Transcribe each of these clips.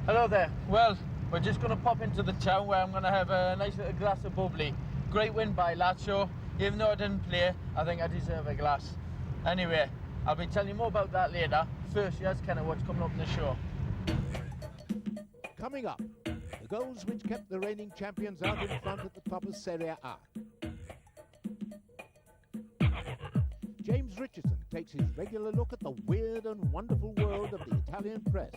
Hello there. Well, we're just going to pop into the town where I'm going to have a nice little glass of bubbly. Great win by Lazio. Even though I didn't play, I think I deserve a glass. Anyway, I'll be telling you more about that later. First, here's kind of what's coming up in the show. Coming up, the goals which kept the reigning champions out in front at the top of Serie A. James Richardson takes his regular look at the weird and wonderful world of the Italian press.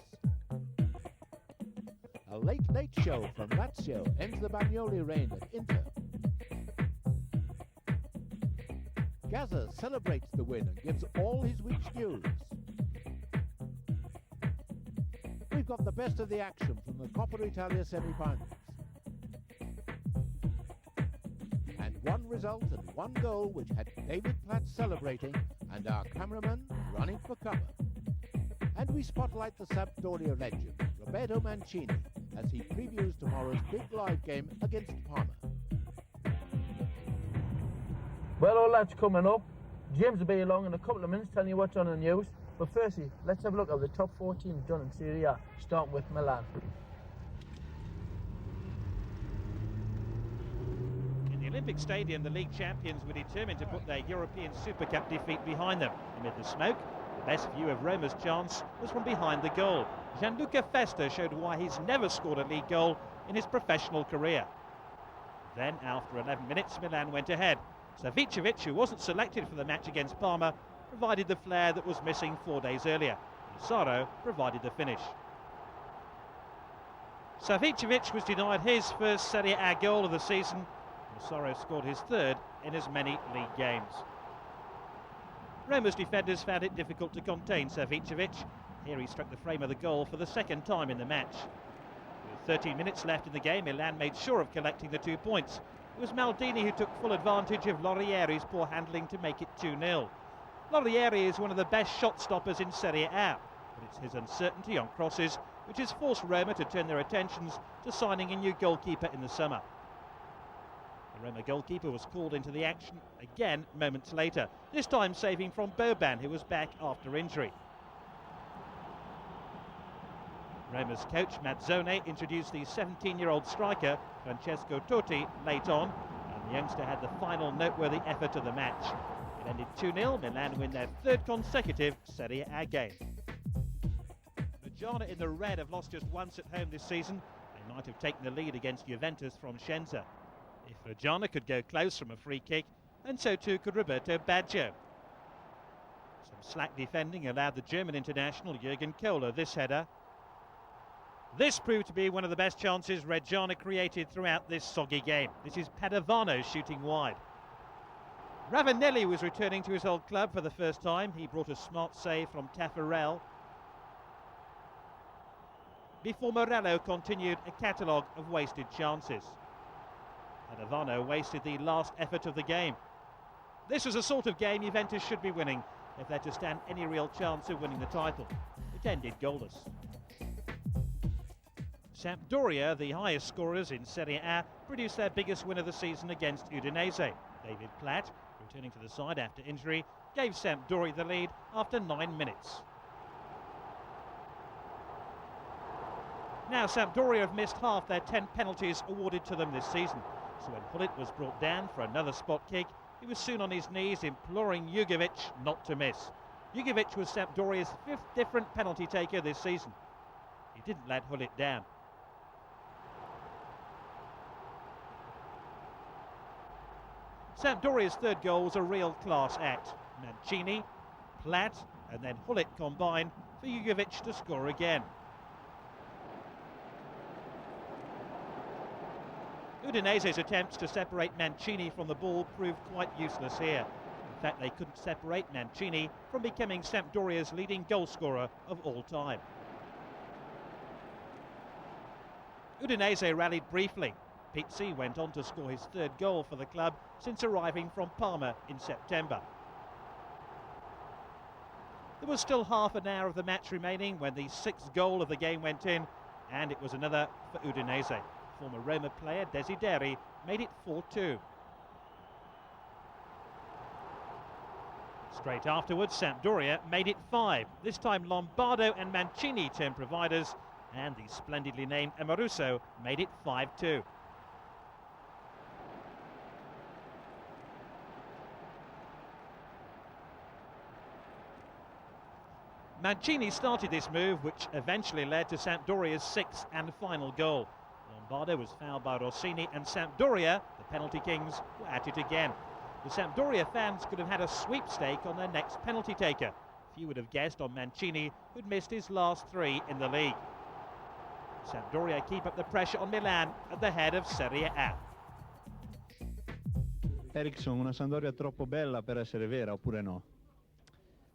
A late show from Lazio ends the Bagnoli reign at Inter. Gazzetta celebrates the win and gives all his week's news. We've got the best of the action from the Football Italia semi-finals. And one result and one goal which had David Platt celebrating and our cameraman running for cover. And we spotlight the Sampdoria legend, Roberto Mancini, as he previews tomorrow's big live game against Parma. Well, all that's coming up. James will be along in a couple of minutes telling you what's on the news. But firstly, let's have a look at the top 4 teams done in Serie A, starting with Milan. In the Olympic Stadium, the league champions were determined to put their European Super Cup defeat behind them. Amid the smoke, the best view of Roma's chance was from behind the goal. Gianluca Festa showed why he's never scored a league goal in his professional career. Then, after 11 minutes, Milan went ahead. Savicevic, who wasn't selected for the match against Parma, provided the flair that was missing 4 days earlier. Saro provided the finish. Savicevic was denied his first Serie A goal of the season. Saro scored his third in as many league games. Roma's defenders found it difficult to contain Savicevic. Here he struck the frame of the goal for the second time in the match. With 13 minutes left in the game, Milan made sure of collecting the 2 points. It was Maldini who took full advantage of Laurieri's poor handling to make it 2-0. Laurieri is one of the best shot stoppers in Serie A, but it's his uncertainty on crosses which has forced Roma to turn their attentions to signing a new goalkeeper in the summer. The Roma goalkeeper was called into the action again moments later, this time saving from Boban, who was back after injury. Roma's coach Mazzone introduced the 17-year-old striker Francesco Totti late on, and the youngster had the final noteworthy effort of the match. It ended 2-0, Milan win their third consecutive Serie A game. Reggiana in the red have lost just once at home this season. They might have taken the lead against Juventus from Scienza. If Reggiana could go close from a free kick, and so too could Roberto Baggio. Some slack defending allowed the German international Jürgen Kohler this header. This proved to be one of the best chances Reggiana created throughout this soggy game. This is Padovano shooting wide. Ravanelli was returning to his old club for the first time. He brought a smart save from Taffarel. Before Morello continued a catalogue of wasted chances. Padovano wasted the last effort of the game. This was a sort of game Juventus should be winning if they're to stand any real chance of winning the title. It ended goalless. Sampdoria, the highest scorers in Serie A, produced their biggest win of the season against Udinese. David Platt, returning to the side after injury, gave Sampdoria the lead after 9 minutes. Now Sampdoria have missed half their 10 penalties awarded to them this season. So when Hullet was brought down for another spot kick, he was soon on his knees imploring Jugovic not to miss. Jugovic was Sampdoria's 5th different penalty taker this season. He didn't let Hullet down. Sampdoria's third goal was a real class act. Mancini, Platt and then Hullet combined for Jugovic to score again. Udinese's attempts to separate Mancini from the ball proved quite useless here. In fact, they couldn't separate Mancini from becoming Sampdoria's leading goalscorer of all time. Udinese rallied briefly. Pizzi went on to score his third goal for the club since arriving from Parma in September. There was still half an hour of the match remaining when the 6th goal of the game went in, and it was another for Udinese. Former Roma player Desideri made it 4-2. Straight afterwards, Sampdoria made it 5. This time Lombardo and Mancini turned providers, and the splendidly named Amoruso made it 5-2. Mancini started this move, which eventually led to Sampdoria's sixth and final goal. Lombardo was fouled by Rossini, and Sampdoria, the penalty kings, were at it again. The Sampdoria fans could have had a sweepstake on their next penalty taker. Few would have guessed on Mancini, who'd missed his last three in the league. Sampdoria keep up the pressure on Milan at the head of Serie A. Eriksson, una Sampdoria troppo bella per essere vera oppure no?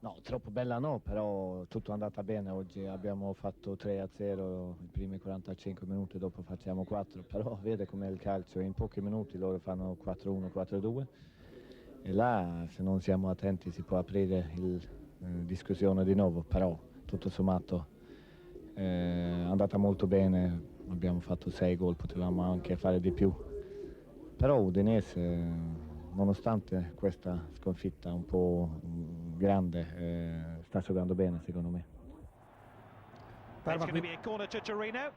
No, troppo bella no, però tutto è andata bene. Oggi abbiamo fatto 3-0 i primi 45 minuti, dopo facciamo 4, però vede com'è il calcio, in pochi minuti loro fanno 4-1, 4-2 e là se non siamo attenti si può aprire discussione di nuovo, però tutto sommato è andata molto bene, abbiamo fatto 6 gol, potevamo anche fare di più, però Udinese, nonostante questa sconfitta un po' grande, sta giocando bene secondo me. It's going to be a corner to Torino.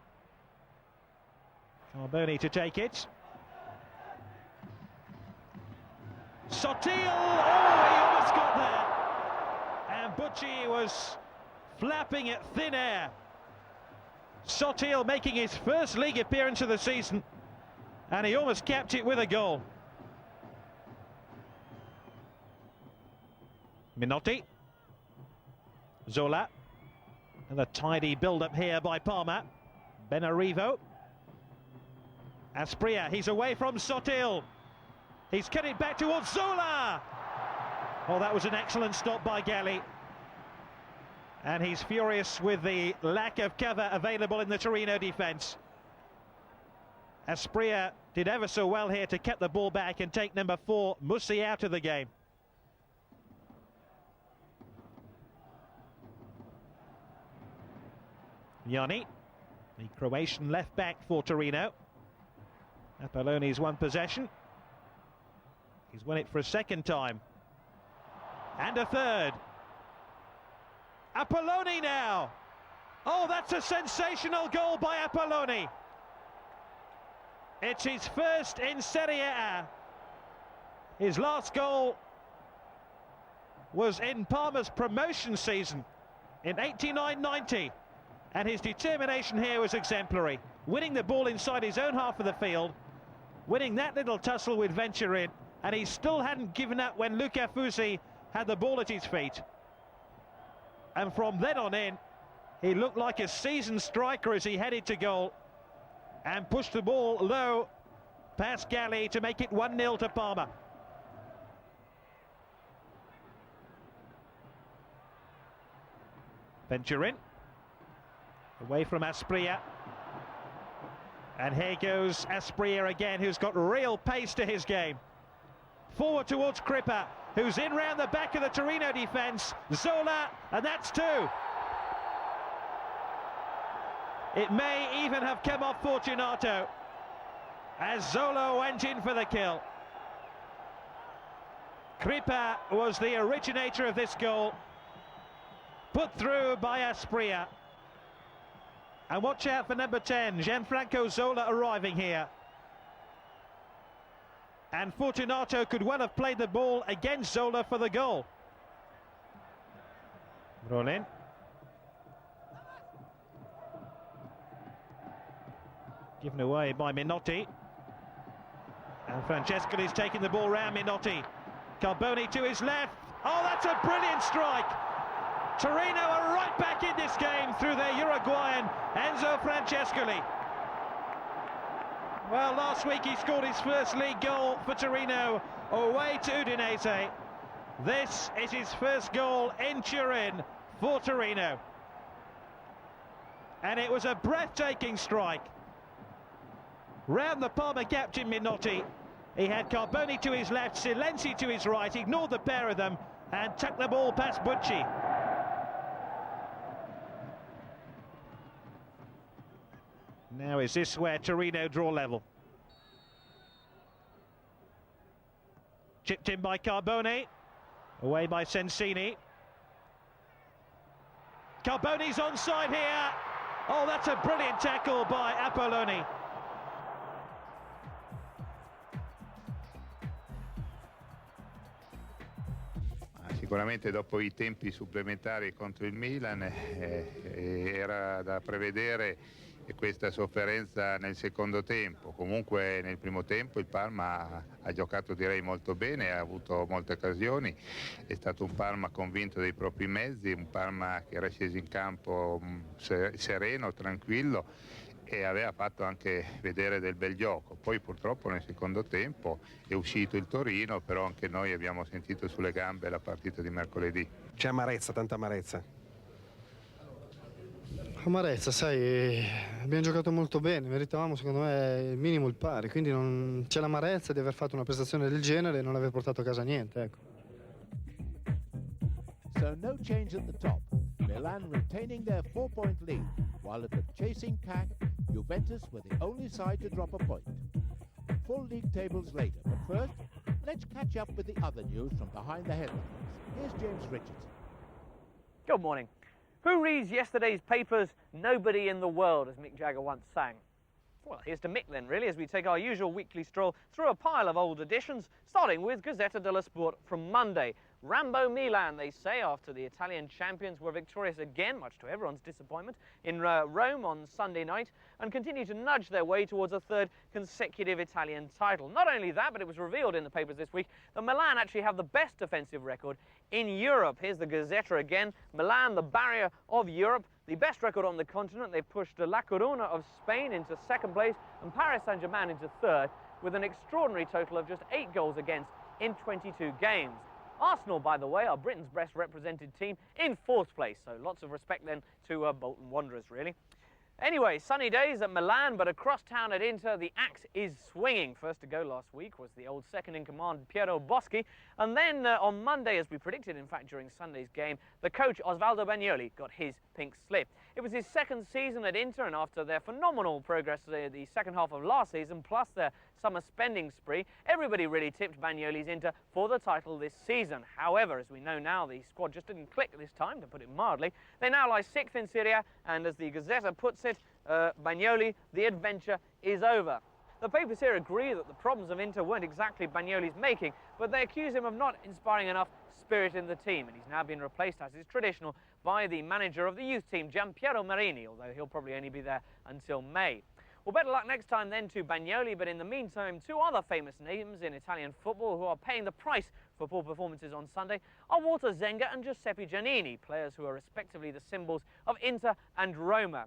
Carboni to take it. Sottil! Oh, he almost got there. And Bucci was flapping at thin air. Sottil making his first league appearance of the season, and he almost capped it with a goal. Minotti, Zola, and a tidy build-up here by Parma. Benarivo, Aspria, he's away from Sottil. He's cut it back towards Zola. Oh, that was an excellent stop by Galli. And he's furious with the lack of cover available in the Torino defence. Aspria did ever so well here to cut the ball back and take number 4, Mussi, out of the game. Yanni, the Croatian left back for Torino. Apolloni's won possession. He's won it for a second time. And a third. Apolloni now. Oh, that's a sensational goal by Apolloni. It's his first in Serie A. His last goal was in Parma's promotion season in 89-90. And his determination here was exemplary. Winning the ball inside his own half of the field, winning that little tussle with Venturin, and he still hadn't given up when Luca Fusi had the ball at his feet. And from then on in, he looked like a seasoned striker as he headed to goal and pushed the ball low past Galli to make it 1-0 to Parma. Venturin. Away from Aspria. And here goes Aspria again, who's got real pace to his game. Forward towards Crippa, who's in round the back of the Torino defence. Zola, and that's 2. It may even have come off Fortunato as Zola went in for the kill. Crippa was the originator of this goal, put through by Aspria. And watch out for number 10, Gianfranco Zola, arriving here. And Fortunato could well have played the ball against Zola for the goal. Rollin. Given away by Minotti. And Francescoli's taking the ball round Minotti. Carboni to his left. Oh, that's a brilliant strike. Torino are right back in this game through their Uruguayan Enzo Francescoli. Well, last week he scored his first league goal for Torino away to Udinese. This is his first goal in Turin for Torino. And it was a breathtaking strike. Round the Parma captain Minotti. He had Carboni to his left, Silenzi to his right, ignored the pair of them and tucked the ball past Bucci. Now is this where Torino draw level? Chipped in by Carboni, away by Sensini. Carboni's onside here, Oh, that's a brilliant tackle by Apolloni. Sicuramente dopo i tempi supplementari contro il Milan era da prevedere questa sofferenza nel secondo tempo. Comunque nel primo tempo il Parma ha giocato direi molto bene, ha avuto molte occasioni, è stato un Parma convinto dei propri mezzi, un Parma che era sceso in campo sereno, tranquillo e aveva fatto anche vedere del bel gioco. Poi purtroppo nel secondo tempo è uscito il Torino, però anche noi abbiamo sentito sulle gambe la partita di mercoledì. C'è amarezza, tanta amarezza. Amarezza, sai, abbiamo giocato molto bene, meritavamo secondo me il minimo il pari, quindi non c'è l'amarezza di aver fatto una prestazione del genere e non aver portato a casa niente, ecco. So no change at the top. Milan retaining their 4-point lead, while at the chasing pack, Juventus were the only side to drop a point. Full league tables later, but first, let's catch up with the other news from behind the headlines. Here's James Richardson. Good morning. Who reads yesterday's papers? Nobody in the world, as Mick Jagger once sang. Well, here's to Mick then, really, as we take our usual weekly stroll through a pile of old editions, starting with Gazzetta dello Sport from Monday. Rambo Milan, they say, after the Italian champions were victorious again, much to everyone's disappointment, in Rome on Sunday night, and continue to nudge their way towards a third consecutive Italian title. Not only that, but it was revealed in the papers this week that Milan actually have the best defensive record in Europe. Here's the Gazzetta again. Milan, the barrier of Europe, the best record on the continent. They've pushed La Corona of Spain into second place and Paris Saint-Germain into third, with an extraordinary total of just 8 goals against in 22 games. Arsenal, by the way, are Britain's best represented team, in 4th place, so lots of respect then to Bolton Wanderers, really. Anyway, sunny days at Milan, but across town at Inter, the axe is swinging. First to go last week was the old second-in-command Piero Boschi, and then on Monday, as we predicted, in fact, during Sunday's game, the coach Osvaldo Bagnoli got his pink slip. It was his second season at Inter, and after their phenomenal progress the second half of last season, plus their summer spending spree, everybody really tipped Bagnoli's Inter for the title this season. However, as we know now, the squad just didn't click this time, to put it mildly. They now lie 6th in Serie A, and as the Gazzetta puts it, Bagnoli, the adventure is over. The papers here agree that the problems of Inter weren't exactly Bagnoli's making, but they accuse him of not inspiring enough spirit in the team, and he's now been replaced, as is traditional, by the manager of the youth team, Gianpiero Marini, although he'll probably only be there until May. Well, better luck next time then to Bagnoli, but in the meantime, 2 other famous names in Italian football who are paying the price for poor performances on Sunday are Walter Zenga and Giuseppe Giannini, players who are respectively the symbols of Inter and Roma.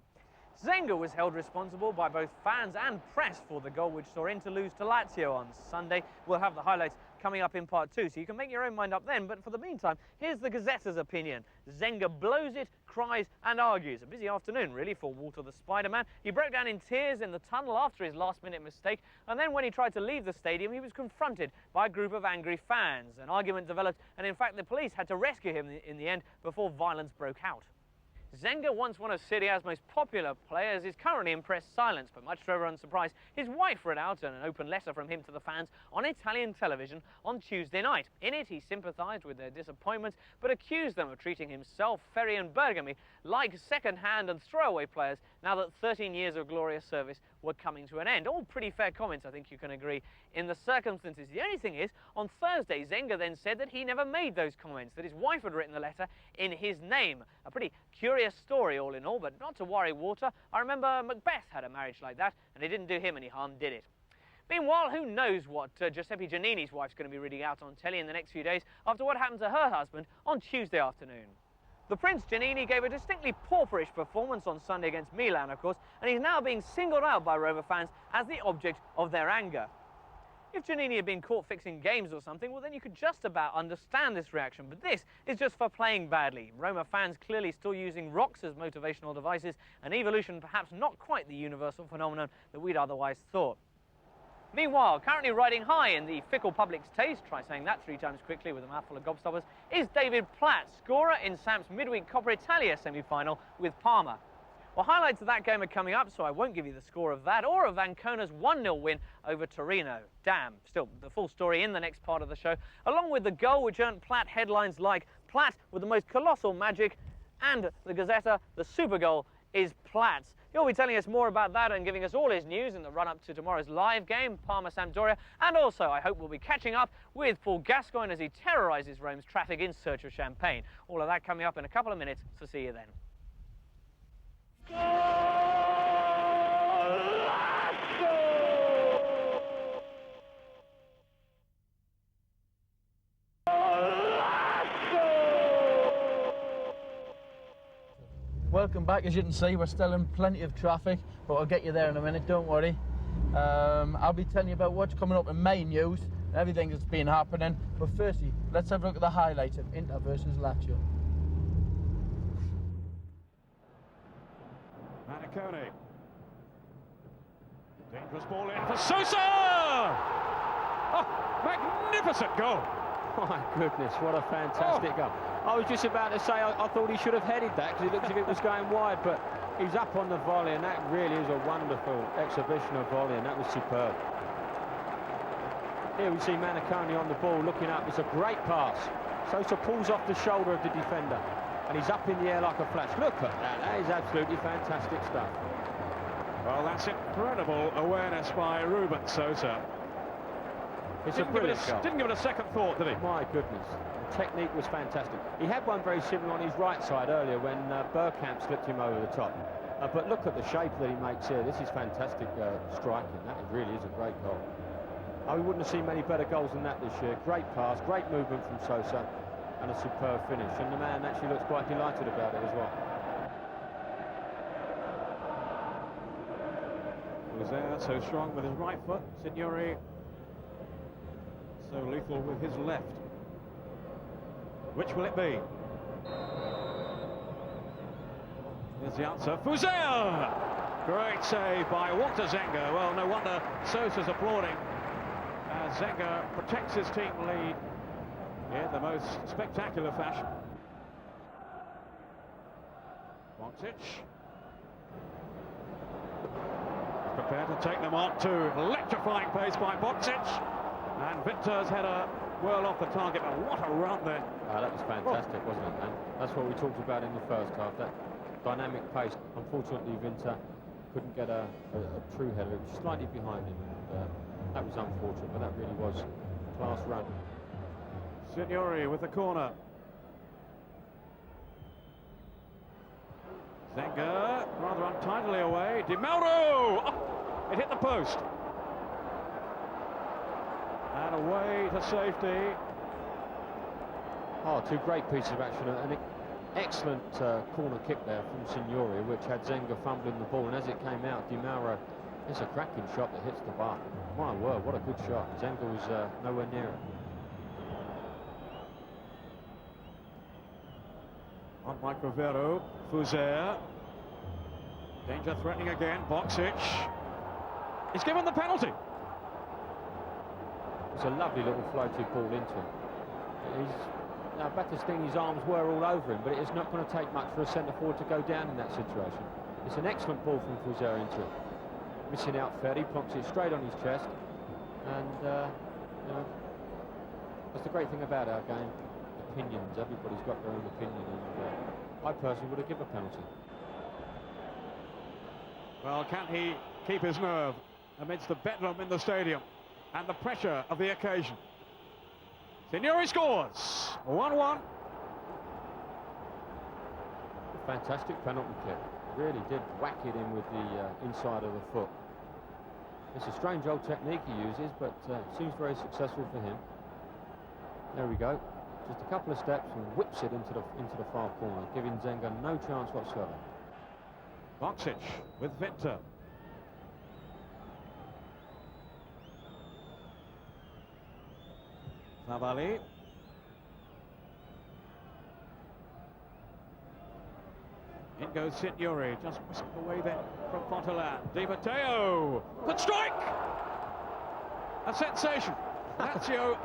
Zenga was held responsible by both fans and press for the goal which saw Inter lose to Lazio on Sunday. We'll have the highlights coming up in part 2, so you can make your own mind up then, but for the meantime, here's the Gazzetta's opinion. Zenga blows it, cries and argues. A busy afternoon, really, for Walter the Spider-Man. He broke down in tears in the tunnel after his last-minute mistake, and then when he tried to leave the stadium, he was confronted by a group of angry fans. An argument developed, and in fact, the police had to rescue him in the end before violence broke out. Zenga, once one of Serie A's most popular players, is currently in press silence, but much to everyone's surprise, his wife read out an open letter from him to the fans on Italian television on Tuesday night. In it, he sympathised with their disappointments, but accused them of treating himself, Ferri and Bergami like second-hand and throwaway players now that 13 years of glorious service were coming to an end. All pretty fair comments, I think you can agree, in the circumstances. The only thing is, on Thursday, Zenga then said that he never made those comments, that his wife had written the letter in his name. A pretty curious story all in all, but not to worry, Walter. I remember Macbeth had a marriage like that, and it didn't do him any harm, did it? Meanwhile, who knows what Giuseppe Giannini's wife's going to be reading out on telly in the next few days after what happened to her husband on Tuesday afternoon. The Prince Giannini gave a distinctly pauperish performance on Sunday against Milan, of course, and he's now being singled out by Roma fans as the object of their anger. If Giannini had been caught fixing games or something, well then you could just about understand this reaction, but this is just for playing badly. Roma fans clearly still using rocks as motivational devices, an evolution perhaps not quite the universal phenomenon that we'd otherwise thought. Meanwhile, currently riding high in the fickle public's taste, try saying that 3 times quickly with a mouthful of gobstoppers, is David Platt, scorer in Samp's midweek Coppa Italia semi-final with Parma. Well, highlights of that game are coming up, so I won't give you the score of that or of Ancona's 1-0 win over Torino. Damn. Still, the full story in the next part of the show, along with the goal which earned Platt headlines like Platt with the most colossal magic and the Gazzetta, the super goal is Platts. He'll be telling us more about that and giving us all his news in the run-up to tomorrow's live game, Parma-Sampdoria. And also, I hope we'll be catching up with Paul Gascoigne as he terrorises Rome's traffic in search of champagne. All of that coming up in a couple of minutes, so see you then. Welcome back. As you can see, we're still in plenty of traffic, but I'll get you there in a minute, don't worry. I'll be telling you about what's coming up in main news, everything that's been happening. But firstly, let's have a look at the highlights of Inter versus Lazio. Manicone. Dangerous ball in for Sosa! Oh, magnificent goal! My goodness, what a fantastic goal. I was just about to say I thought he should have headed that because it looked as if it was going wide, but he's up on the volley, and that really is a wonderful exhibition of volley, and that was superb. Here we see Manicone on the ball looking up. It's a great pass. Sosa pulls off the shoulder of the defender, and he's up in the air like a flash. Look at that. That is absolutely fantastic stuff. Well, that's incredible awareness by Ruben Sosa. It's a brilliant goal. Didn't give it a second thought, did he? My goodness. The technique was fantastic. He had one very similar on his right side earlier when Bergkamp slipped him over the top. But look at the shape that he makes here. This is fantastic striking. That really is a great goal. We wouldn't have seen many better goals than that this year. Great pass, great movement from Sosa, and a superb finish. And the man actually looks quite delighted about it as well. He was there, so strong with his right foot. Signori so lethal with his left. Which will it be? Here's the answer. Fusel! Great save by Walter Zenga. Well, no wonder Sosa's applauding as Zenga protects his team lead in the most spectacular fashion. Boksic. Prepared to take them on to electrifying pace by Boksic. And Vinter's header well off the target, but what a run there. That was fantastic, wasn't it, man? That's what we talked about in the first half, that dynamic pace. Unfortunately, Vinter couldn't get a true header. It was slightly behind him, and that was unfortunate, but that really was a class run. Signori with the corner. Zenga rather untidily away. Di Mauro! Oh, it hit the post. And away to safety. Oh, two great pieces of action. An excellent corner kick there from Signori, which had Zenga fumbling the ball, and as it came out, Di Mauro, it's a cracking shot that hits the bar. My word, what a good shot. Zenga was nowhere near it. On Microvero, Fuser. Danger threatening again, Boksic. He's given the penalty. It's a lovely little floated ball into him. Now, Battistini's arms were all over him, but it's not going to take much for a centre-forward to go down in that situation. It's an excellent ball from Fuser into it. Missing out Ferry, plonks it straight on his chest. And, you know, that's the great thing about our game. Opinions. Everybody's got their own opinion, and I personally would have given a penalty. Well, can he keep his nerve amidst the bedlam in the stadium and the pressure of the occasion? Signori scores! 1-1. Fantastic penalty kick. Really did whack it in with the inside of the foot. It's a strange old technique he uses, but seems very successful for him. There we go. Just a couple of steps and whips it into the far corner, giving Zenga no chance whatsoever. Boksic with Vinter. Navali. In goes Signori, just whisked away then from Fontelan. Di Matteo, good strike! A sensation. Lazio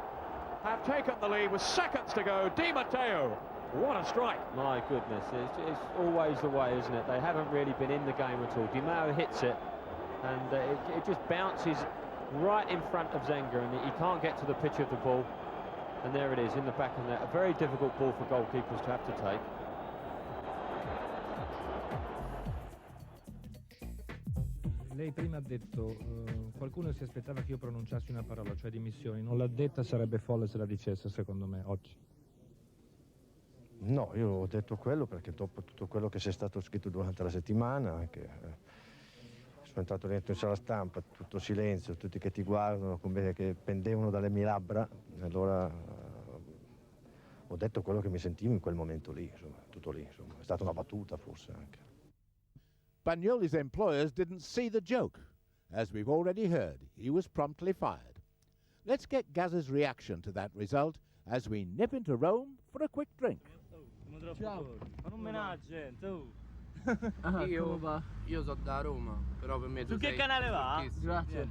have taken the lead with seconds to go. Di Matteo, what a strike. My goodness, it's always the way, isn't it? They haven't really been in the game at all. Di Matteo hits it, and it just bounces right in front of Zenga, and he can't get to the pitch of the ball. And there it is, in the back of the net. A very difficult ball for goalkeepers to have to take. Lei prima ha detto, qualcuno si aspettava che io pronunciassi una parola, cioè dimissioni. Non l'ha detta, sarebbe folle se la dicesse, secondo me, oggi. No, io ho detto quello perché dopo tutto quello che sia stato scritto durante la settimana, che sono entrato dentro in sala stampa, tutto silenzio, tutti che ti guardano come che pendevano dalle mie labbra, allora ho detto quello che mi sentivo in quel momento lì, insomma, tutto lì, insomma. È stata una battuta forse anche. Bagnoli's employers didn't see the joke. As we've already heard, he was promptly fired. Let's get Gazza's reaction to that result as we nip into Rome for a quick drink. Ciao. Ma non menaggia, tu. Io so da Roma, però per me Su che canale va? Grazie.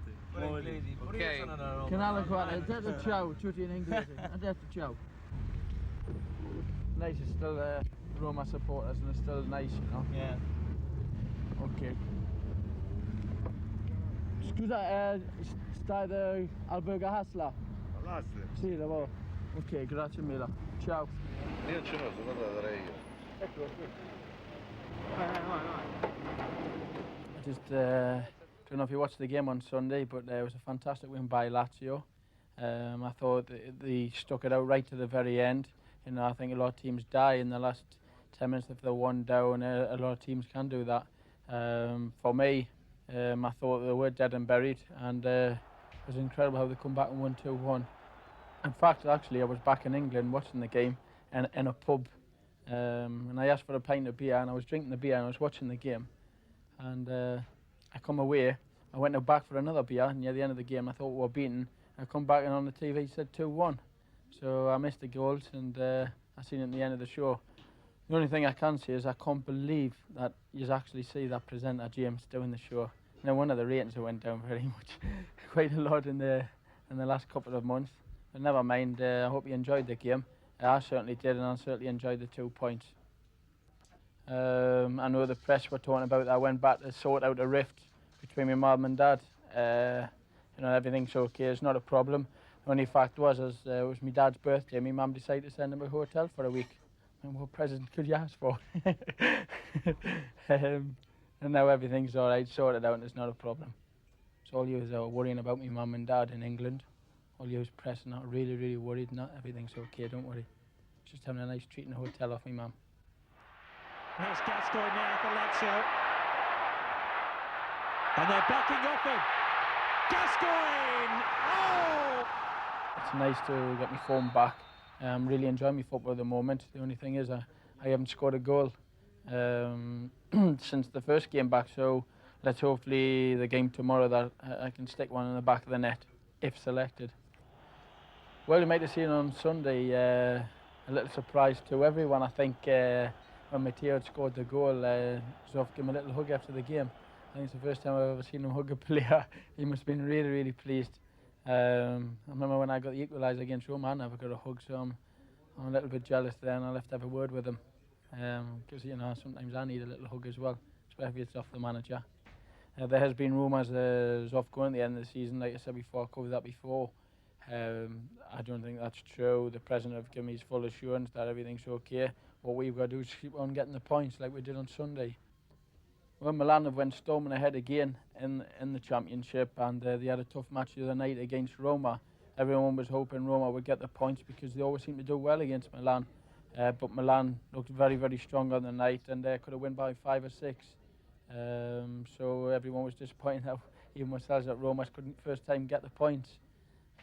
Ok. Canale 4, ha detto ciao, tutti in inglese. Ha detto ciao. Nice, it's still Roma supporters and it's still nice, you know? Yeah. Ok. Scusa, stai da Alberga Hasla? All'Asle? Sì, lavoro. Ok, grazie mille. Ciao. Io ce l'ho, sono andato da darei io. Eccolo qui. Vai. I just don't know if you watched the game on Sunday, but it was a fantastic win by Lazio. I thought they stuck it out right to the very end. You know, I think a lot of teams die in the last 10 minutes if they're one down. A lot of teams can do that. For me, I thought they were dead and buried, and it was incredible how they come back and won 2-1. In fact, actually, I was back in England watching the game in a pub, and I asked for a pint of beer, and I was drinking the beer, and I was watching the game, and I come away. I went back for another beer near the end of the game. I thought we were beaten. I come back, and on the TV it said 2-1. So I missed the goals, and I seen it at the end of the show. The only thing I can say is I can't believe that you actually see that presenter James doing the show. No wonder the ratings went down very much, quite a lot in the last couple of months. But never mind. I hope you enjoyed the game. I certainly did, and I certainly enjoyed the 2 points. I know the press were talking about that. I went back to sort out a rift between my mum and dad. You know, everything's okay. It's not a problem. The only fact was, it was my dad's birthday. My mum decided to send him a hotel for a week. And what present could you ask for? And now everything's all right, sorted out, and it's not a problem. So all you are worrying about my mum and dad in England. All you press are not really, really worried. Not everything's okay. Don't worry. Just having a nice treat in a hotel off my mum. Here's Gascoigne now for Lazio. And they're backing off him. Gascoigne! Oh! It's nice to get my form back. I'm really enjoying my football at the moment. The only thing is I haven't scored a goal since the first game back, so let's hopefully the game tomorrow that I can stick one in the back of the net, if selected. Well, you might have seen on Sunday a little surprise to everyone. I think when Matteo had scored the goal, Zoff gave him a little hug after the game. I think it's the first time I've ever seen him hug a player. He must have been really, really pleased. I remember when I got the equaliser against Roma, I never got a hug, so I'm a little bit jealous there, and I'll have to have a word with him. Because, you know, sometimes I need a little hug as well, especially if it's off the manager. There has been rumours of going at the end of the season, like I said before, I covered that before. I don't think that's true. The president have given me his full assurance that everything's okay. What we've got to do is keep on getting the points like we did on Sunday. Well, Milan have went storming ahead again in the championship, and they had a tough match the other night against Roma. Everyone was hoping Roma would get the points because they always seem to do well against Milan. But Milan looked very, very strong on the night, and they could have won by 5 or 6. So everyone was disappointed that even ourselves at Roma couldn't first time get the points.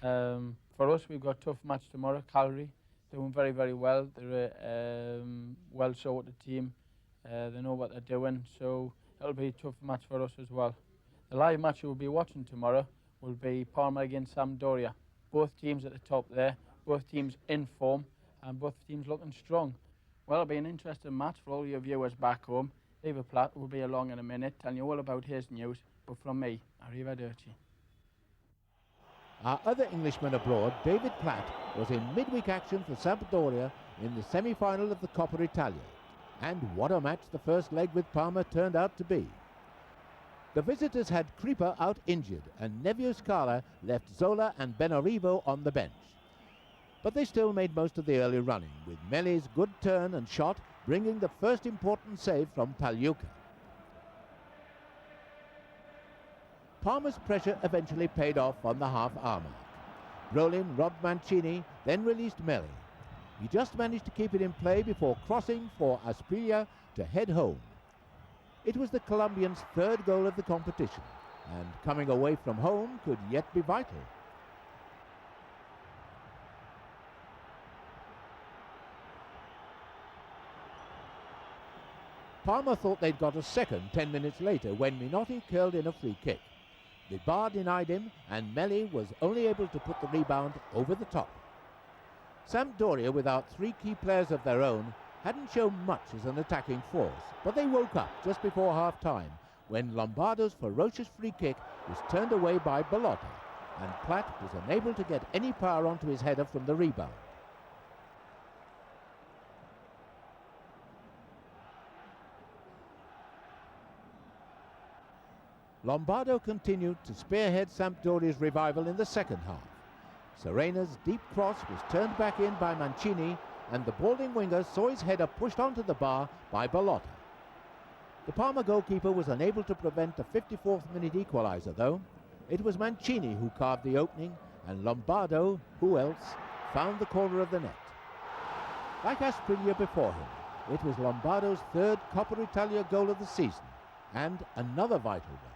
For us, we've got a tough match tomorrow. Cagliari doing very, very well. They're a well-sorted team. They know what they're doing, so it'll be a tough match for us as well. The live match we'll be watching tomorrow will be Parma against Sampdoria. Both teams at the top there, both teams in form, and both teams looking strong. Well, it'll be an interesting match for all your viewers back home. David Platt will be along in a minute, telling you all about his news, but from me, arrivederci. Our other Englishman abroad, David Platt, was in midweek action for Sampdoria in the semi-final of the Coppa Italia. And what a match the first leg with Parma turned out to be. The visitors had Creeper out injured, and Nevio Scala left Zola and Benarivo on the bench. But they still made most of the early running, with Meli's good turn and shot bringing the first important save from Pagliuca. Parma's pressure eventually paid off on the half-hour mark. Brolin robbed Mancini, then released Melli. He just managed to keep it in play before crossing for Asprilla to head home. It was the Colombians' third goal of the competition, and coming away from home could yet be vital. Parma thought they'd got a second 10 minutes later when Minotti curled in a free kick. The bar denied him, and Melli was only able to put the rebound over the top. Sampdoria, without three key players of their own, hadn't shown much as an attacking force, but they woke up just before half-time when Lombardo's ferocious free kick was turned away by Bellotta, and Platt was unable to get any power onto his header from the rebound. Lombardo continued to spearhead Sampdoria's revival in the second half. Serena's deep cross was turned back in by Mancini, and the balding winger saw his header pushed onto the bar by Bellotta. The Parma goalkeeper was unable to prevent a 54th minute equaliser though. It was Mancini who carved the opening, and Lombardo, who else, found the corner of the net. Like Asprilla before him, it was Lombardo's third Coppa Italia goal of the season, and another vital one.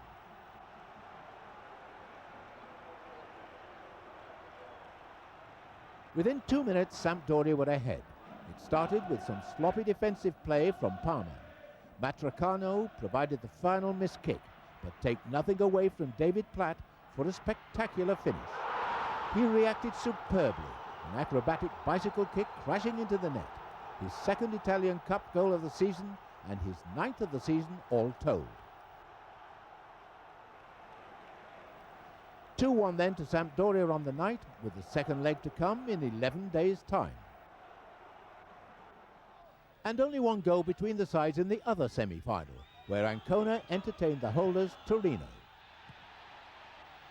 Within 2 minutes, Sampdoria were ahead. It started with some sloppy defensive play from Parma. Matracano provided the final missed kick, but take nothing away from David Platt for a spectacular finish. He reacted superbly, an acrobatic bicycle kick crashing into the net, his second Italian Cup goal of the season and his 9th of the season all told. 2-1 then to Sampdoria on the night, with the second leg to come in 11 days' time. And only one goal between the sides in the other semi-final, where Ancona entertained the holders Torino.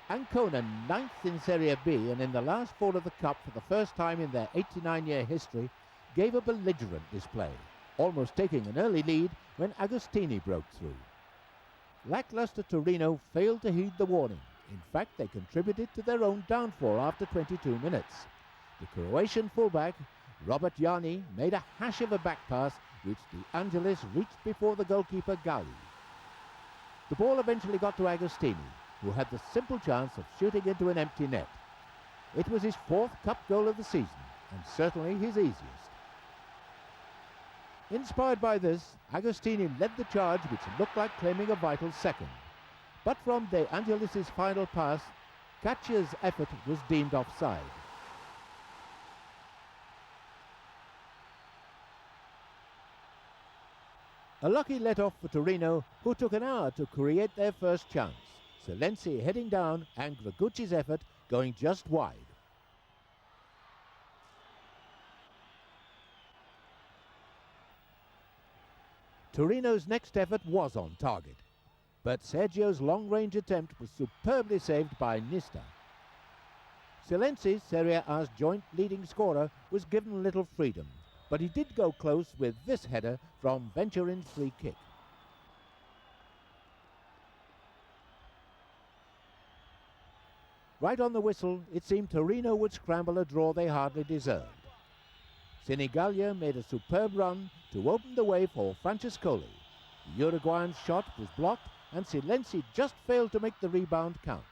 Ancona, 9th in Serie B and in the last four of the Cup for the first time in their 89-year history, gave a belligerent display, almost taking an early lead when Agostini broke through. Lackluster Torino failed to heed the warning. In fact, they contributed to their own downfall after 22 minutes. The Croatian fullback, Robert Jani, made a hash of a back pass which De Angelis reached before the goalkeeper Galli. The ball eventually got to Agostini, who had the simple chance of shooting into an empty net. It was his 4th Cup goal of the season, and certainly his easiest. Inspired by this, Agostini led the charge which looked like claiming a vital second. But from De Angelis' final pass, Caccia's effort was deemed offside. A lucky let-off for Torino, who took an hour to create their first chance. Silenzi heading down and Gregucci's effort going just wide. Torino's next effort was on target, but Sergio's long-range attempt was superbly saved by Nista. Silenzi, Serie A's joint leading scorer, was given little freedom, but he did go close with this header from Venturin's free kick. Right on the whistle, it seemed Torino would scramble a draw they hardly deserved. Senigallia made a superb run to open the way for Francescoli. The Uruguayan's shot was blocked, and Silenzi just failed to make the rebound count.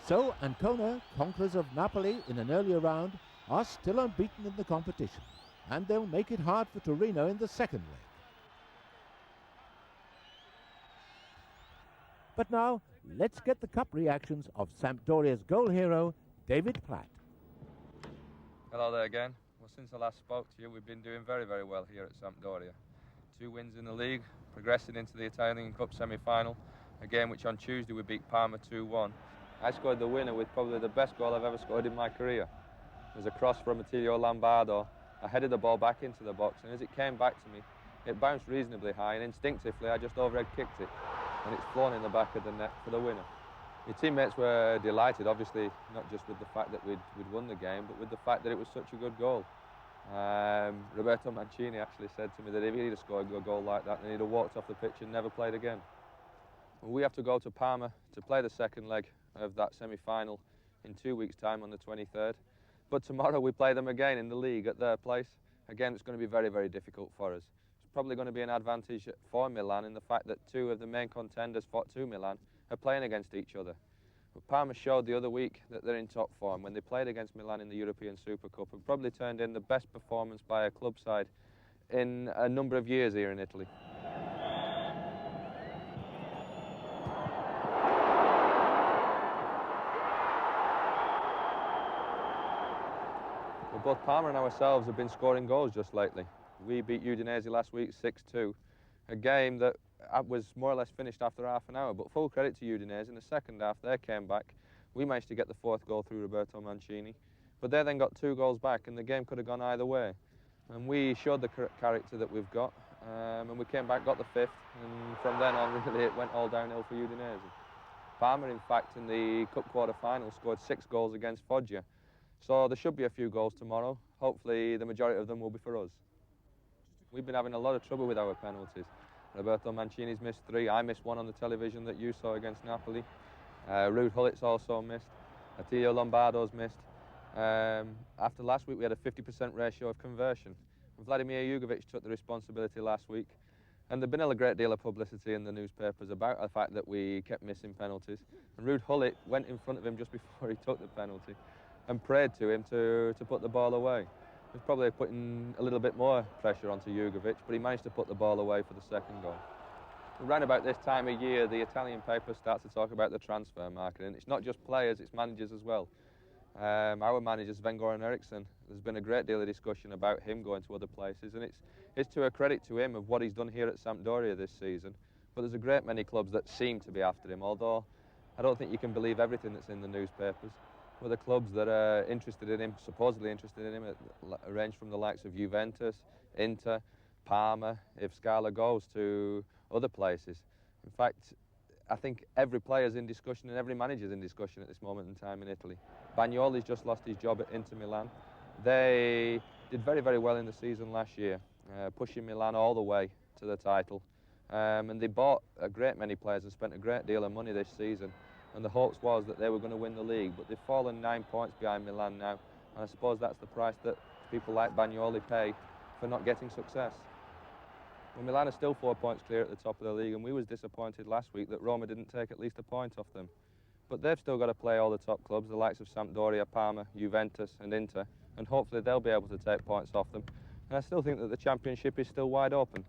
So Ancona, conquerors of Napoli in an earlier round, are still unbeaten in the competition, and they'll make it hard for Torino in the second leg. But now, let's get the cup reactions of Sampdoria's goal hero, David Platt. Hello there again. Well, since I last spoke to you, we've been doing very, very well here at Sampdoria. 2 wins in the league, progressing into the Italian Cup semi-final, a game which on Tuesday we beat Parma 2-1. I scored the winner with probably the best goal I've ever scored in my career. It was a cross from Attilio Lombardo. I headed the ball back into the box, and as it came back to me, it bounced reasonably high, and instinctively I just overhead kicked it, and it's flown in the back of the net for the winner. My teammates were delighted, obviously, not just with the fact that we'd won the game, but with the fact that it was such a good goal. Roberto Mancini actually said to me that if he'd have scored a goal like that, then he'd have walked off the pitch and never played again. We have to go to Parma to play the second leg of that semi-final in 2 weeks' time on the 23rd. But tomorrow we play them again in the league at their place. Again, it's going to be very, very difficult for us. It's probably going to be an advantage for Milan in the fact that two of the main contenders to Milan are playing against each other. But Parma showed the other week that they're in top form when they played against Milan in the European Super Cup and probably turned in the best performance by a club side in a number of years here in Italy. But both Parma and ourselves have been scoring goals just lately. We beat Udinese last week 6-2, a game that was more or less finished after half an hour, but full credit to Udinese. In the second half, they came back. We managed to get the fourth goal through Roberto Mancini, but they then got 2 goals back, and the game could have gone either way. And we showed the character that we've got, and we came back, got the 5th, and from then on, really, it went all downhill for Udinese. Parma, in fact, in the cup quarter-final, scored 6 goals against Foggia. So there should be a few goals tomorrow. Hopefully, the majority of them will be for us. We've been having a lot of trouble with our penalties. Roberto Mancini's missed 3. I missed 1 on the television that you saw against Napoli. Ruud Hullit's also missed. Attilio Lombardo's missed. After last week, we had a 50% ratio of conversion. Vladimir Jugovic took the responsibility last week. And there's been a great deal of publicity in the newspapers about the fact that we kept missing penalties. And Ruud Hullit went in front of him just before he took the penalty and prayed to him to put the ball away. He's probably putting a little bit more pressure onto Jugovic, but he managed to put the ball away for the second goal. Around about this time of year, the Italian papers start to talk about the transfer market, and it's not just players, it's managers as well. Our manager, Sven Eriksson, there's been a great deal of discussion about him going to other places, and it's to a credit to him of what he's done here at Sampdoria this season. But there's a great many clubs that seem to be after him, although I don't think you can believe everything that's in the newspapers. Well, the clubs that are interested in him, supposedly interested in him, range from the likes of Juventus, Inter, Parma, if Scala goes to other places. In fact, I think every player's in discussion and every manager's in discussion at this moment in time in Italy. Bagnoli's just lost his job at Inter Milan. They did very, very well in the season last year, pushing Milan all the way to the title. And they bought a great many players and spent a great deal of money this season. And the hopes was that they were going to win the league, but they've fallen 9 points behind Milan now. And I suppose that's the price that people like Bagnoli pay for not getting success. Well, Milan are still 4 points clear at the top of the league, and we was disappointed last week that Roma didn't take at least a point off them. But they've still got to play all the top clubs, the likes of Sampdoria, Parma, Juventus and Inter, and hopefully they'll be able to take points off them. And I still think that the championship is still wide open.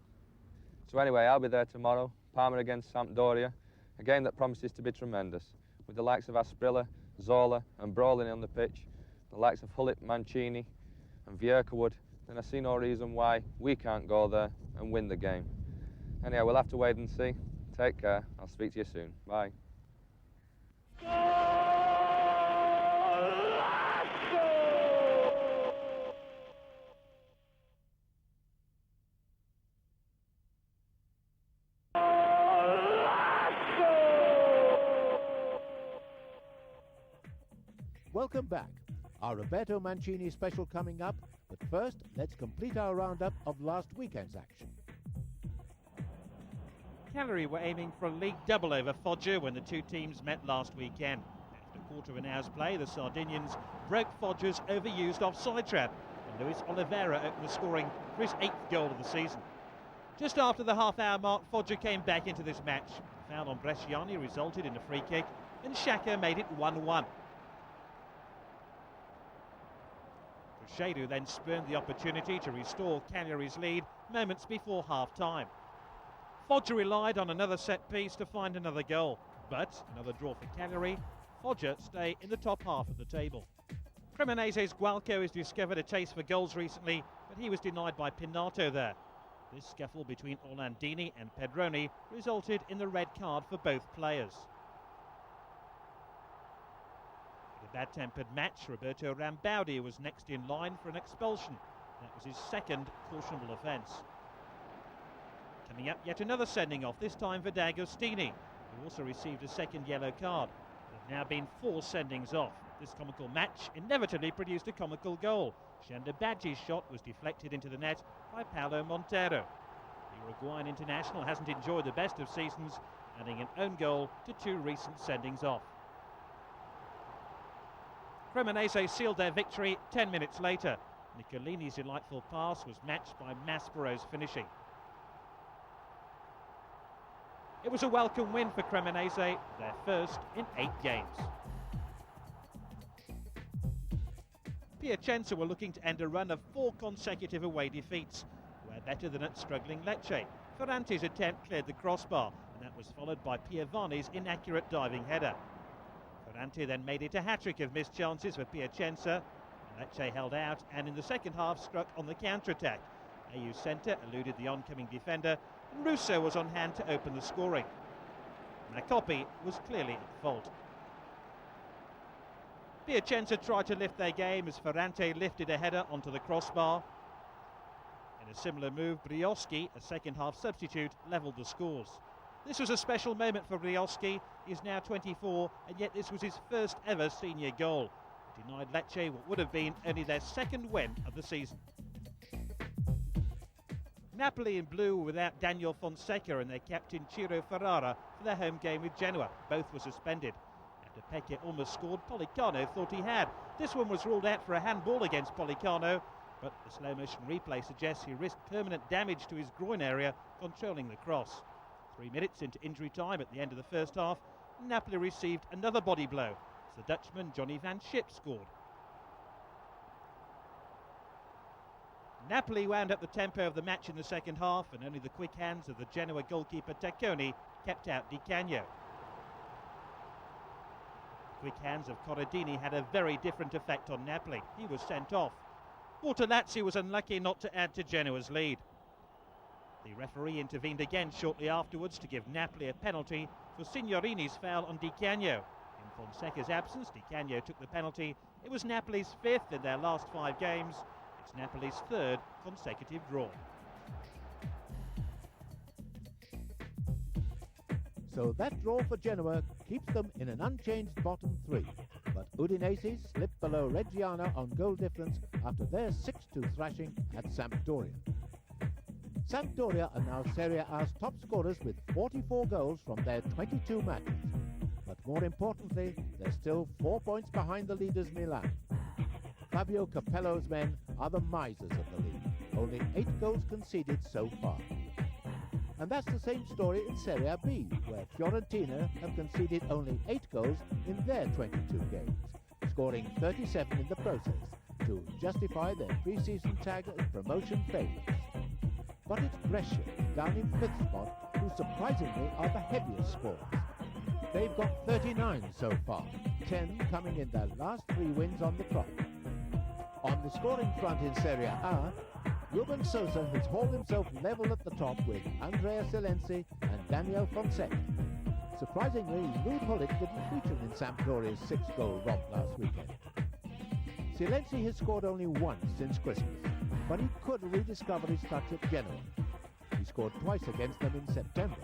So anyway, I'll be there tomorrow, Parma against Sampdoria, a game that promises to be tremendous, with the likes of Asprilla, Zola and Brolin on the pitch, the likes of Hullit, Mancini and Vierkewood, then I see no reason why we can't go there and win the game. Anyhow, we'll have to wait and see. Take care. I'll speak to you soon. Bye. Welcome back. Our Roberto Mancini special coming up, but first let's complete our roundup of last weekend's action. Cagliari were aiming for a league double over Foggia when the two teams met last weekend. After a quarter of an hour's play, the Sardinians broke Foggia's overused offside trap, and Luis Oliveira opened the scoring for his 8th goal of the season. Just after the half-hour mark, Foggia came back into this match. A foul on Bresciani resulted in a free kick, and Xhaka made it 1-1. Shadu then spurned the opportunity to restore Cagliari's lead moments before half-time. Foggia relied on another set-piece to find another goal, but another draw for Cagliari. Foggia stay in the top half of the table. Cremonese's Gualco has discovered a taste for goals recently, but he was denied by Pinato there. This scuffle between Orlandini and Pedroni resulted in the red card for both players. A bad-tempered match, Roberto Rambaudi was next in line for an expulsion. That was his second cautionable offence. Coming up, yet another sending off, this time for D'Agostini, who also received a second yellow card. There have now been 4 sendings off. This comical match inevitably produced a comical goal. Shandabadji's shot was deflected into the net by Paulo Montero. The Uruguayan international hasn't enjoyed the best of seasons, adding an own goal to 2 recent sendings off. Cremonese sealed their victory 10 minutes later. Nicolini's delightful pass was matched by Maspero's finishing. It was a welcome win for Cremonese, their first in 8 games. Piacenza were looking to end a run of 4 consecutive away defeats. We're better than at struggling Lecce. Ferrante's attempt cleared the crossbar, and that was followed by Piavani's inaccurate diving header. Ferrante then made it a hat-trick of missed chances for Piacenza. Lecce held out and in the second half struck on the counter-attack. AU's centre eluded the oncoming defender, and Russo was on hand to open the scoring. Macopi was clearly at fault. Piacenza tried to lift their game as Ferrante lifted a header onto the crossbar. In a similar move, Brioski, a second-half substitute, levelled the scores. This was a special moment for Brioski. He is now 24, and yet this was his first ever senior goal. It denied Lecce what would have been only their second win of the season. Napoli in blue were without Daniel Fonseca and their captain Ciro Ferrara for their home game with Genoa. Both were suspended. After Pecchia almost scored, Policano thought he had. This one was ruled out for a handball against Policano, but the slow-motion replay suggests he risked permanent damage to his groin area controlling the cross. 3 minutes into injury time at the end of the first half, Napoli received another body blow as the Dutchman Johnny van Schip scored. Napoli wound up the tempo of the match in the second half, and only the quick hands of the Genoa goalkeeper Tacconi kept out Di Canio. Quick hands of Corradini had a very different effect on Napoli. He was sent off. Bortolazzi was unlucky not to add to Genoa's lead. The referee intervened again shortly afterwards to give Napoli a penalty for Signorini's foul on Di Canio. In Fonseca's absence, Di Canio took the penalty. It was Napoli's 5th in their last 5 games. It's Napoli's 3rd consecutive draw. So that draw for Genoa keeps them in an unchanged bottom 3. But Udinese slipped below Reggiana on goal difference after their 6-2 thrashing at Sampdoria. Sampdoria are now Serie A's top scorers with 44 goals from their 22 matches. But more importantly, they're still 4 points behind the leaders Milan. Fabio Capello's men are the misers of the league, only 8 goals conceded so far. And that's the same story in Serie B, where Fiorentina have conceded only 8 goals in their 22 games, scoring 37 in the process, to justify their pre-season tag as promotion favourites. But it's Brescia, down in 5th spot, who surprisingly are the heaviest scorers. They've got 39 so far, 10 coming in their last 3 wins on the trot. On the scoring front in Serie A, Ruben Sosa has hauled himself level at the top with Andrea Silenzi and Daniel Fonseca. Surprisingly, Lud Hullet didn't feature in Sampdoria's 6-goal romp last weekend. Silenzi has scored only once since Christmas, but he could rediscover his touch at Genoa. He scored twice against them in September.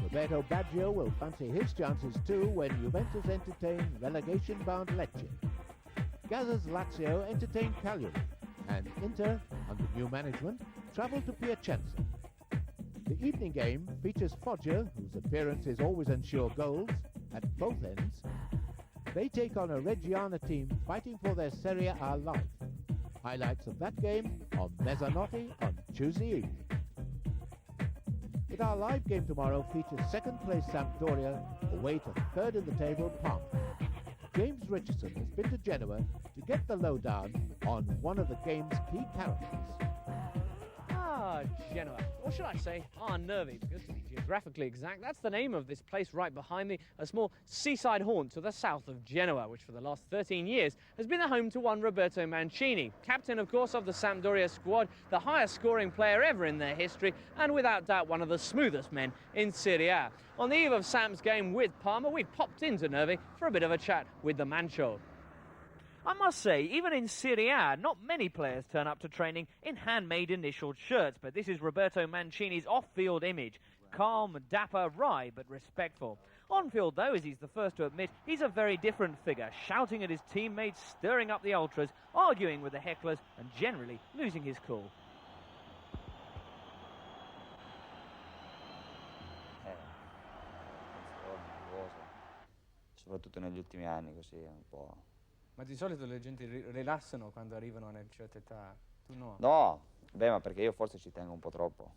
Roberto Baggio will fancy his chances too when Juventus entertain relegation-bound Lecce. Gazza's Lazio entertain Cagliari, and Inter, under new management, travel to Piacenza. The evening game features Foggia, whose appearances always ensure goals, at both ends. They take on a Reggiana team fighting for their Serie A life. Highlights of that game on Mezzanotte on Tuesday evening. But our live game tomorrow features 2nd place Sampdoria away to 3rd in the table Parma. James Richardson has been to Genoa to get the lowdown on one of the game's key characters. Genoa. Or should I say, Nervi, because to be geographically exact, that's the name of this place right behind me, a small seaside haunt to the south of Genoa, which for the last 13 years has been the home to one Roberto Mancini, captain, of course, of the Sampdoria squad, the highest scoring player ever in their history, and without doubt one of the smoothest men in Serie A. On the eve of Sam's game with Parma, we popped into Nervi for a bit of a chat with the Mancho. I must say, even in Serie A, not many players turn up to training in handmade initialed shirts, but this is Roberto Mancini's off-field image. Calm, dapper, wry, but respectful. On field, though, as he's the first to admit, he's a very different figure, shouting at his teammates, stirring up the ultras, arguing with the hecklers, and generally losing his cool. Soprattutto negli ultimi anni, così è un po'. Ma di solito le gente rilassano quando arrivano a una certa età, tu no? No, beh, ma perché io forse ci tengo un po' troppo.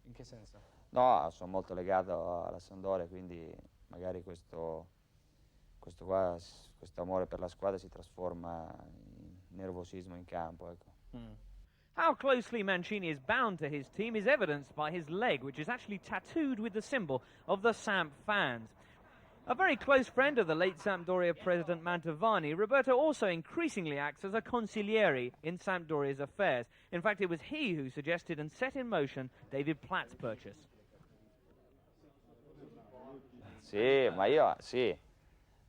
In che senso? No, sono molto legato alla Sampdoria, quindi magari questo amore per la squadra si trasforma in nervosismo in campo, ecco. How closely Mancini is bound to his team is evidenced by his leg, which is actually tattooed with the symbol of the Samp fans. A very close friend of the late Sampdoria president Mantovani, Roberto also increasingly acts as a consigliere in Sampdoria's affairs. In fact, it was he who suggested and set in motion David Platt's purchase. Sì, sì,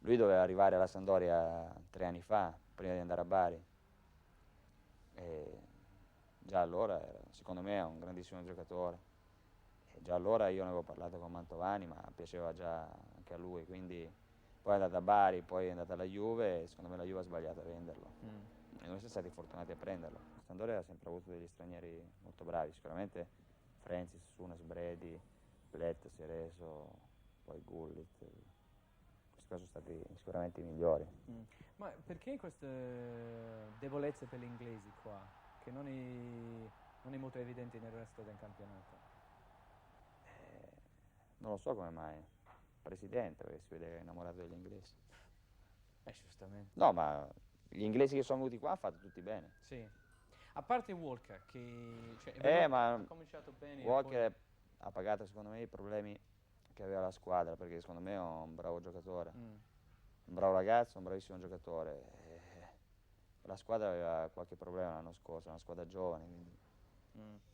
lui doveva arrivare alla Sampdoria 3 anni fa, prima di andare a Bari. E già allora, secondo me, è un grandissimo giocatore. E già allora io ne avevo parlato con Mantovani, ma piaceva già anche a lui, quindi poi è andata a Bari, poi è andata alla Juve e secondo me la Juve ha sbagliato a venderlo. E noi siamo stati fortunati a prenderlo. La Sampdoria ha sempre avuto degli stranieri molto bravi, sicuramente Francis, Sunes, Bredi, Plet, Cereso, poi Gullit. Questi qua sono stati sicuramente i migliori. Ma perché queste debolezze per gli inglesi qua, che non è molto evidente nel resto del campionato? Non lo so come mai. Presidente, perché si vede che è innamorato degli inglesi. Giustamente. No, ma gli inglesi che sono venuti qua hanno fatto tutti bene. Sì. A parte Walker, che cioè, ma ha cominciato bene. Walker ha pagato secondo me i problemi che aveva la squadra, perché secondo me è un bravo giocatore. Un bravo ragazzo, un bravissimo giocatore. La squadra aveva qualche problema l'anno scorso, una squadra giovane. Quindi.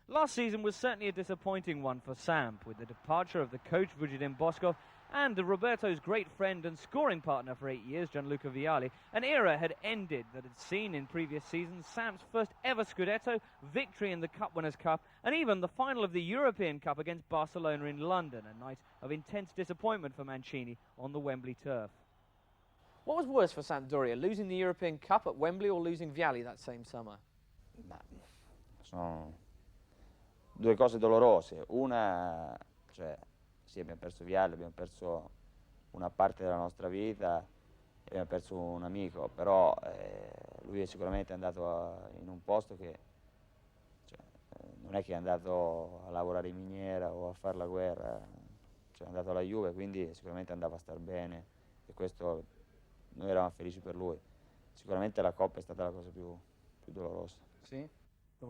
Last season was certainly a disappointing one for Samp, with the departure of the coach Vujidin Boskov and Roberto's great friend and scoring partner for 8 years, Gianluca Vialli. An era had ended that had seen in previous seasons Samp's first ever Scudetto, victory in the Cup Winners' Cup, and even the final of the European Cup against Barcelona in London, a night of intense disappointment for Mancini on the Wembley turf. What was worse for Sampdoria, losing the European Cup at Wembley or losing Vialli that same summer? Sono due cose dolorose. Una, cioè, sì, abbiamo perso Vialli, abbiamo perso una parte della nostra vita e abbiamo perso un amico, però lui è sicuramente andato in un posto che non è che è andato a lavorare in miniera o a fare la guerra, cioè è andato alla Juve, quindi sicuramente andava a star bene e questo noi eravamo felici per lui. Sicuramente la Coppa è stata la cosa più dolorosa. Sì?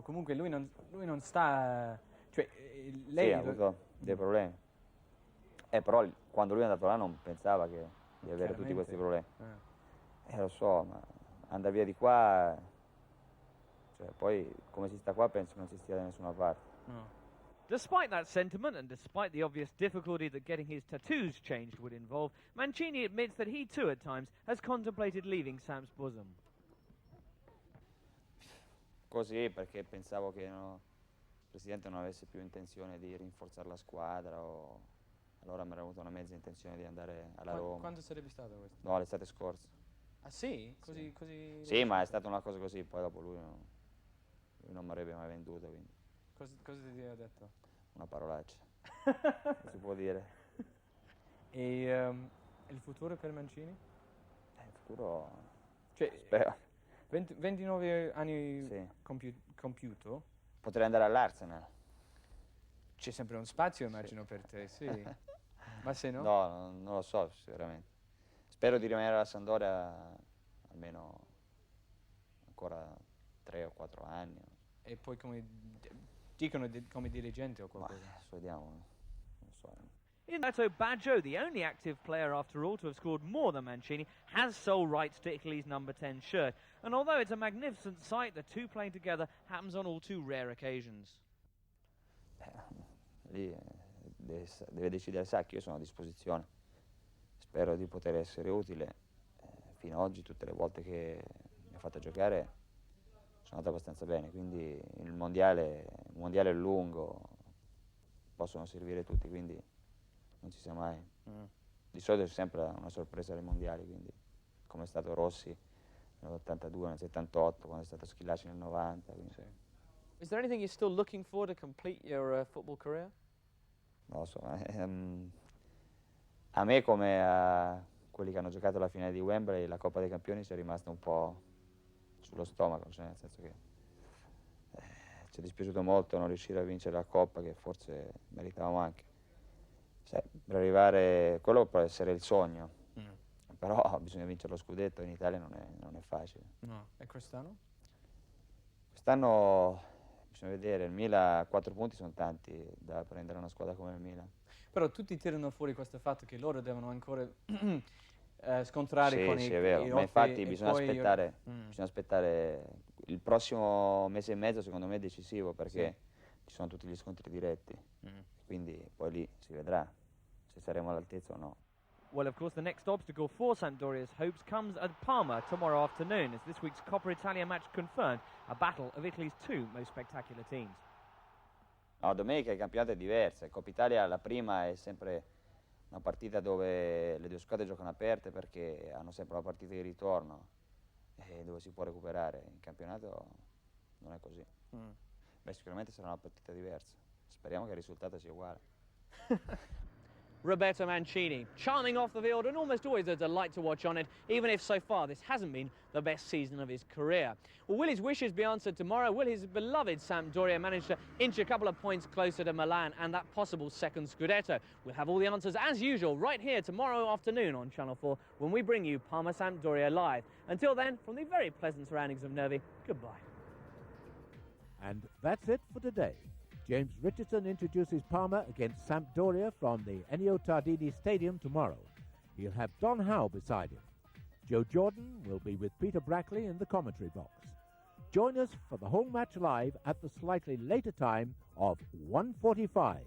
Comunque lui non sta, cioè lei sì, ha avuto dei problemi. Però quando lui è andato là non pensava di avere tutti questi problemi. Lo so, ma andare via di qua, cioè, poi come si sta qua penso che non si stia da nessuna parte. Despite that sentiment and despite the obvious difficulty that getting his tattoos changed would involve, Mancini admits that he too at times has contemplated leaving Samp's bosom. Così perché pensavo che il presidente non avesse più intenzione di rinforzare la squadra o allora mi era avuto una mezza intenzione di andare alla Roma. Quando sarebbe stato questo? No, l'estate scorsa. Ah sì? Così? Sì, ma è stata una cosa così, poi dopo lui non mi avrebbe mai venduto, quindi. Cosa ti ha detto? Una parolaccia. Non si può dire. E il futuro per Mancini? Il futuro. Cioè, spero. 29 anni compiuto. Potrei andare all'Arsenal. C'è sempre un spazio, immagino, per te, sì. Ma se no? No, non lo so, sicuramente. Spero di rimanere alla Sampdoria almeno ancora 3 o 4 anni. E poi come dicono come dirigente o qualcosa? Adesso vediamo, non so. Roberto Baggio, the only active player after all to have scored more than Mancini, has sole rights to Italy's number 10 shirt. And although it's a magnificent sight, the two playing together happens on all too rare occasions. Lì deve decidere Sacchi, io sono a disposizione. Spero di poter essere utile. Fino ad oggi tutte le volte che mi ha fatto giocare sono andato abbastanza bene, quindi il mondiale è lungo, possono servire tutti, quindi non si sa mai. Di solito c'è sempre una sorpresa ai mondiali, quindi come è stato Rossi nell'82, nel 78, quando è stato Schillaci nel 90. Is there anything you're still looking for to complete your football career? Non lo so, a me come a quelli che hanno giocato la finale di Wembley, la Coppa dei Campioni ci è rimasta un po' sullo stomaco, cioè nel senso che ci è dispiaciuto molto non riuscire a vincere la Coppa, che forse meritavamo anche. Sai, per arrivare, quello può essere il sogno, però bisogna vincere lo scudetto, in Italia non è facile. No. E quest'anno? Quest'anno bisogna vedere, il Milan 4 punti sono tanti da prendere una squadra come il Milan. Però tutti tirano fuori questo fatto che loro devono ancora scontrare Sì, con sì, i è vero, i ma Oppi infatti e bisogna poi- aspettare il prossimo mese e mezzo, secondo me è decisivo, perché ci sono tutti gli scontri diretti, quindi poi lì si vedrà se saremo all'altezza o no. Well, of course, the next obstacle for Sampdoria's hopes comes at Parma tomorrow afternoon, as this week's Coppa Italia match confirmed a battle of Italy's two most spectacular teams. No, domenica il campionato è diverso. Coppa Italia la prima è sempre una partita dove le due squadre giocano aperte perché hanno sempre una partita di ritorno e dove si può recuperare. In campionato non è così. Beh, sicuramente sarà una partita diversa. Speriamo che il risultato sia uguale. Roberto Mancini, charming off the field and almost always a delight to watch on it, even if so far this hasn't been the best season of his career. Well, will his wishes be answered tomorrow? Will his beloved Sampdoria manage to inch a couple of points closer to Milan and that possible second Scudetto? We'll have all the answers as usual right here tomorrow afternoon on Channel 4 when we bring you Parma Sampdoria live. Until then, from the very pleasant surroundings of Nervi, goodbye. And that's it for today. James Richardson introduces Parma against Sampdoria from the Ennio Tardini Stadium tomorrow. He'll have Don Howe beside him. Joe Jordan will be with Peter Brackley in the commentary box. Join us for the home match live at the slightly later time of 1:45.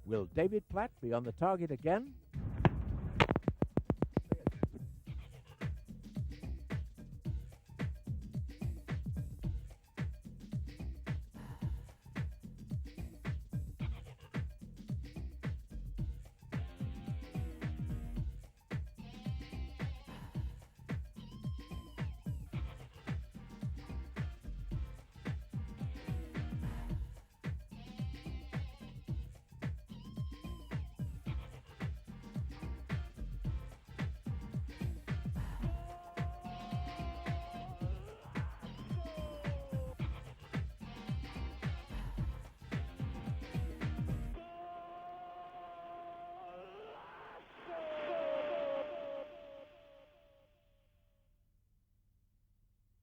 Will David Platt be on the target again?